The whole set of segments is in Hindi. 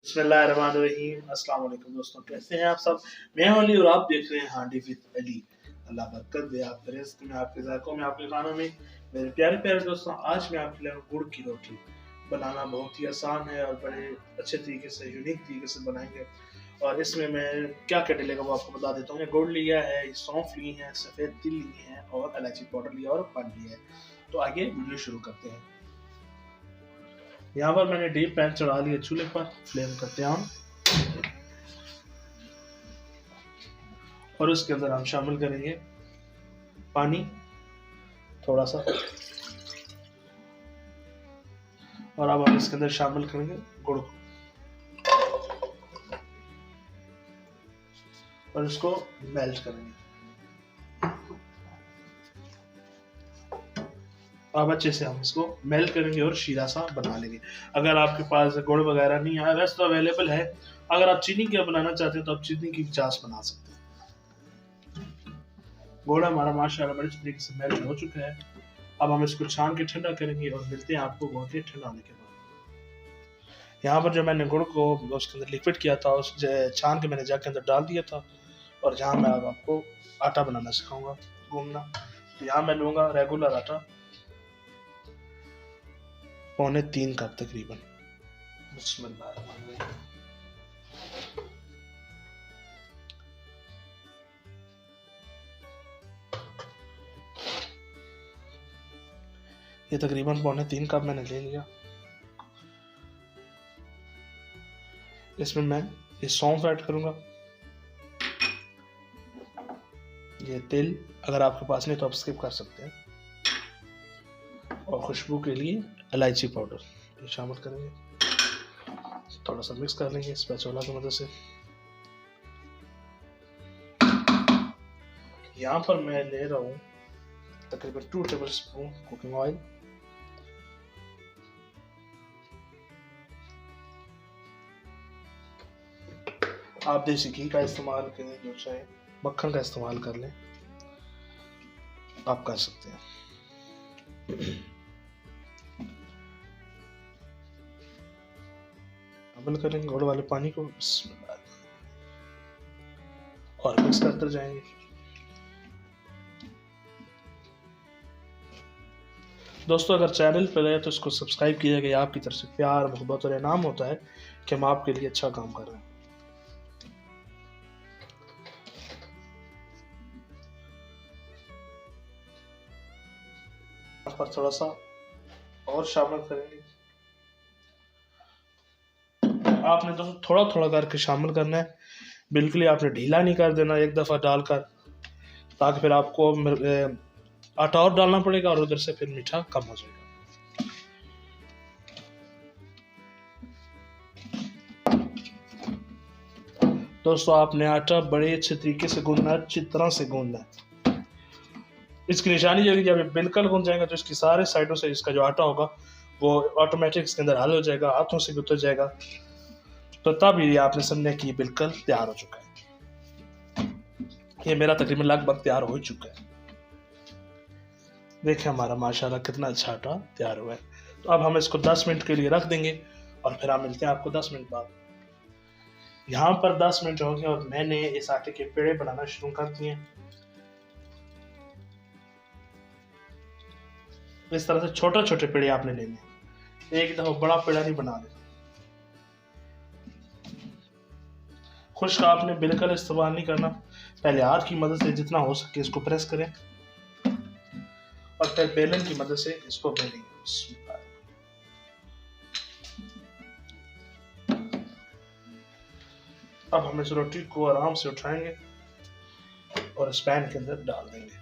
बिस्मिल्लाहिर्रहमानिर्रहीम। अस्सलाम वालेकुम दोस्तों, कैसे हैं आप सब। मैं हूं अली और आप देख रहे हैं हांडी विद अली। अल्लाह बरकत दे आपके रिज़्क़ में, आपके ज़ायक़ों में, आपके खानों में। मेरे प्यारे प्यारे दोस्तों, आज मैं आपके लिए गुड़ की रोटी बनाना बहुत ही आसान है और बड़े अच्छे तरीके से, यूनिक तरीके से बनाएंगे। और इसमें मैं क्या क्या डलेगा वो आपको बता देता हूँ। गुड़ लिया है, सौंफ ली है, सफ़ेद तिल ली है और इलायची पाउडर लिया और पानी लिया है। तो आगे वीडियो शुरू करते हैं। यहाँ पर मैंने डीप पैन चढ़ा लिया चूल्हे पर, फ्लेम करते हैं ऑन। और उसके अंदर हम शामिल करेंगे पानी थोड़ा सा, और अब हम इसके अंदर शामिल करेंगे गुड़ को और इसको मेल्ट करेंगे। अब अच्छे से हम इसको मेल्ट करेंगे और शीरा सा बना लेंगे। अगर आपके पास गुड़ वगैरह नहीं है, वैसे तो अवेलेबल है। अगर आप चीनी का बनाना चाहते हैं तो आप चीनी की चास बना सकते हैं। गुड़ हमारा माशाल्लाह बड़े तरीके से मेल्ट हो चुका है। अब हम इसको छान के ठंडा करेंगे और मिलते हैं आपको बहुत ही ठंडा होने के बाद। यहाँ पर जो मैंने गुड़ को उसके अंदर लिक्विड किया था, उस छान के मैंने जग के अंदर डाल दिया था। और जहाँ मैं अब आपको आटा बनाना सिखाऊंगा गूंदना। तो यहाँ मैं लूँगा रेगुलर आटा, 3.25 कप तकरीबन। बिस्मिल्लाह। ये तकरीबन 3.25 कप मैंने ले लिया। इसमें मैं ये सौंफ ऐड करूंगा, ये तिल अगर आपके पास नहीं तो आप स्किप कर सकते हैं, और खुशबू के लिए इलायची पाउडर ये शामिल करेंगे। थोड़ा सा मिक्स कर लेंगे स्पैचुला की मदद से। यहाँ पर मैं ले रहा हूँ तकरीबन 2 टेबल स्पून कुकिंग ऑयल। आप देसी घी का इस्तेमाल करें, जो चाहे मक्खन का इस्तेमाल कर लें, आप कर सकते हैं। शामिल करेंगे गुड़ वाले पानी को और मिक्स करते जाएंगे। दोस्तों, अगर चैनल पर है तो इसको सब्सक्राइब कीजिएगा। आपकी तरफ से प्यार, मोहब्बत और इनाम होता है कि हम आपके लिए अच्छा काम कर रहे हैं। पर थोड़ा सा और शामिल करेंगे। आपने दोस्तों थोड़ा थोड़ा करके शामिल करना है, बिल्कुल ही आपने ढीला नहीं कर देना एक दफ़ा डालकर, ताकि फिर आपको आटा और डालना पड़ेगा और उधर से फिर मीठा कम हो जाएगा। दोस्तों, आपने आटा बड़े अच्छे तरीके से गूंदना है, अच्छी तरह से गूंदना है। इसकी निशानी ये है कि जब ये बिल्कुल गूंद जाएगा तो इसकी सारे साइडों से इसका जो आटा होगा वो ऑटोमेटिक इसके अंदर हल हो जाएगा, हाथों से भी उतर जाएगा। तो तब ये आपने समझना कि ये बिल्कुल तैयार हो चुका है। ये मेरा तकरीबन लगभग तैयार हो चुका है। देखिए हमारा माशाल्लाह कितना अच्छा आटा तैयार हुआ है। तो अब हम इसको 10 मिनट के लिए रख देंगे और फिर हम मिलते हैं आपको 10 मिनट बाद। यहाँ पर 10 मिनट हो गए और मैंने इस आटे के पेड़े बनाना शुरू कर दिए। इस तरह से छोटे छोटे पेड़े आपने लेने, एक दफा बड़ा पेड़ा नहीं बना लेना। खुश्क आपने बिल्कुल इस्तेमाल नहीं करना। पहले हाथ की मदद से जितना हो सके इसको प्रेस करें और फिर बेलन की मदद से इसको बेलेंगे। अब हम इस रोटी को आराम से उठाएंगे और इस पैन के अंदर डाल देंगे।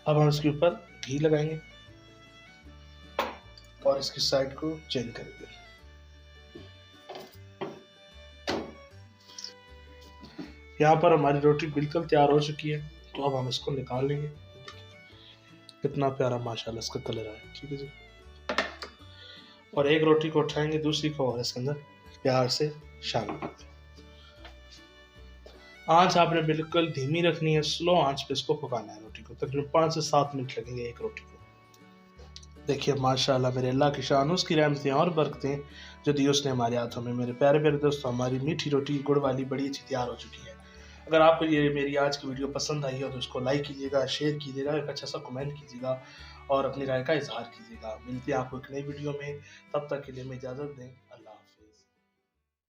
अब हम इसके ऊपर घी लगाएंगे और इसकी साइड को चेंज करेंगे। यहाँ पर हमारी रोटी बिल्कुल तैयार हो चुकी है। तो अब हम इसको निकाल लेंगे। कितना प्यारा माशाल्लाह इसका कलर है। ठीक है जी। और एक रोटी को उठाएंगे, दूसरी को और इसके अंदर प्यार से शामिल कर दें। आंच आपने बिल्कुल धीमी रखनी है, स्लो आंच पे इसको पकाना है रोटी को। तकरीबन 5 से 7 मिनट लगेंगे एक रोटी को। देखिए माशाल्लाह मेरे अल्लाह की शान, उसकी रहमतें और बरकतें जो दी उसने हमारे हाथों में। मेरे प्यारे प्यारे दोस्तों, हमारी मीठी रोटी गुड़ वाली बड़ी अच्छी तैयार हो चुकी है। अगर आपको ये मेरी आज की वीडियो पसंद आई हो तो इसको लाइक कीजिएगा, शेयर कीजिएगा, एक अच्छा सा कमेंट कीजिएगा और अपनी राय का इजहार कीजिएगा। मिलते हैं आपको एक नई वीडियो में, तब तक के लिए हमें इजाज़त दें।